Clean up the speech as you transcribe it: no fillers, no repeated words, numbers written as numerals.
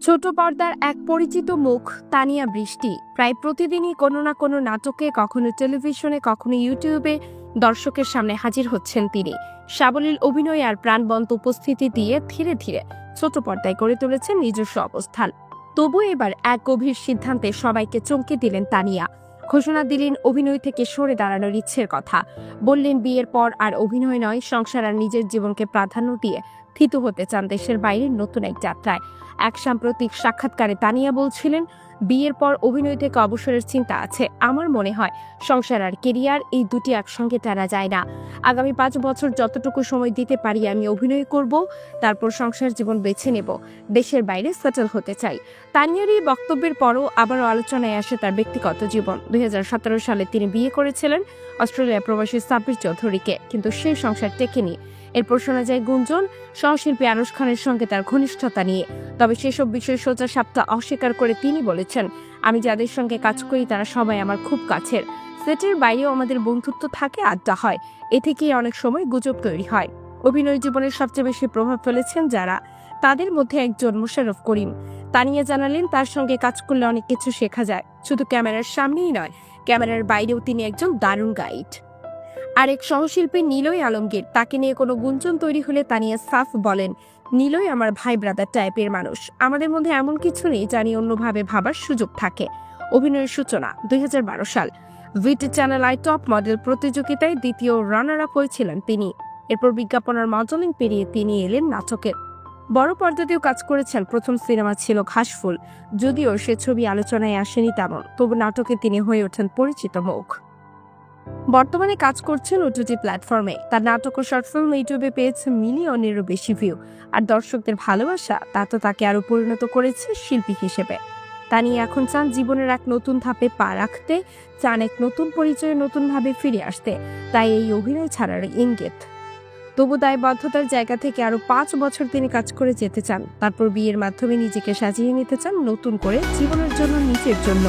ছোট পর্দার এক পরিচিত মুখ তানিয়া বৃষ্টি প্রায় প্রতিদিনই কোনো না কোনো নাটকে, কখনো টেলিভিশনে, কখনো ইউটিউবে দর্শকের সামনে হাজির হচ্ছেন তিনি। সাবলীল অভিনয় আর প্রাণবন্ত উপস্থিতি দিয়ে ধীরে ধীরে ছোট পর্দায় গড়ে তুলেছেন নিজস্ব অবস্থান। তবু এবার এক গভীর সিদ্ধান্তে সবাইকে চমকে দিলেন তানিয়া। ঘোষণা দিলেন অভিনয় থেকে সরে দাঁড়ানোর ইচ্ছের কথা। বললেন বিয়ের পর আর অভিনয় নয়, সংসার আর নিজের জীবনকে প্রাধান্য দিয়ে থিত হতে চান দেশের বাইরে নতুন এক যাত্রায়। এক সাম্প্রতিক সাক্ষাৎকারে তানিয়া বলছিলেন, বিয়ের পর অভিনয় থেকে অবসরের চিন্তা আছে। আমার মনে হয় সংসার আর কেরিয়ার এই দুটি একসঙ্গে টানা যায় না। আগামী 5 বছর যতটুকু সময় দিতে পারি আমি অভিনয় করব, তারপর সংসার জীবন বেছে নেব। দেশের বাইরে সেটেল হতে চাই। তানিয়ার এই বক্তব্যের পরও আবারও আলোচনায় আসে তার ব্যক্তিগত জীবন। 2017 সালে তিনি বিয়ে করেছিলেন অস্ট্রেলিয়া প্রবাসী সাব্বির চৌধুরীকে, কিন্তু সেই সংসার টেকেনি। এরপর শোনা যায় গুঞ্জন সহশিল্পী আনুশ খানের সঙ্গে তার ঘনিষ্ঠতা নিয়ে। তবে সেসব বিষয় সোজা সাপটা অস্বীকার করে তিনি বলেছেন, আমি যাদের সঙ্গে কাজ করি তারা সবাই আমার খুব কাছের। সেটের বাইরেও আমাদের বন্ধুত্ব থাকে, আড্ডা হয়। এ থেকেই অনেক সময় গুজব তৈরি হয়। অভিনয় জীবনের সবচেয়ে বেশি প্রভাব ফেলেছেন যারা, তাদের মধ্যে একজন মোশাররফ করিম। তানিয়া জানালেন, তার সঙ্গে কাজ করলে অনেক কিছু শেখা যায়। শুধু ক্যামেরার সামনেই নয়, ক্যামেরার বাইরেও তিনি একজন দারুণ গাইড। আরেক সহশিল্পী নিলয় আলমগীর, তাকে নিয়ে কোনো গুঞ্জন তৈরি হলে তানিয়া সাফ বলেন, নিলয় আমার ভাই ব্রাদার টাইপের মানুষ। আমাদের মধ্যে এমন কিছু নেই জানি অন্যভাবে ভাবার সুযোগ থাকে। অভিনয়ের সূচনা 2012 সাল ভিটি চ্যানেল আই টপ মডেল প্রতিযোগিতায় দ্বিতীয় রানার আপ হয়েছিলেন তিনি। এরপর বিজ্ঞাপনের মডেলিং পেরিয়ে তিনি এলেন নাটকের। বড় পর্দাতেও কাজ করেছেন। প্রথম সিনেমা ছিল ঘাসফুল, যদিও সে ছবি আলোচনায় আসেনি তেমন, তবু নাটকে তিনি হয়ে ওঠেন পরিচিত মুখ। বর্তমানে কাজ করছেন ওটিটি প্ল্যাটফর্মে। তার নাটক ও শর্ট ফিল্ম ইউটিউবে পেয়েছে মিলিয়নেরও বেশি ভিউ। আর দর্শকদের ভালোবাসা তা তো তাকে আরো পরিণত করেছে শিল্পী হিসেবে। তানিয়া এখন চান জীবনের এক নতুন ধাপে পা রাখতে, চান এক নতুন পরিচয়ে নতুনভাবে ফিরে আসতে। তাই এই অভিনয় ছাড়ার ইঙ্গিত। তবু দায়বদ্ধতার জায়গা থেকে আরো 5 বছর তিনি কাজ করে যেতে চান। তারপর বিয়ের মাধ্যমে নিজেকে সাজিয়ে নিতে চান নতুন করে, জীবনের জন্য, নিজের জন্য।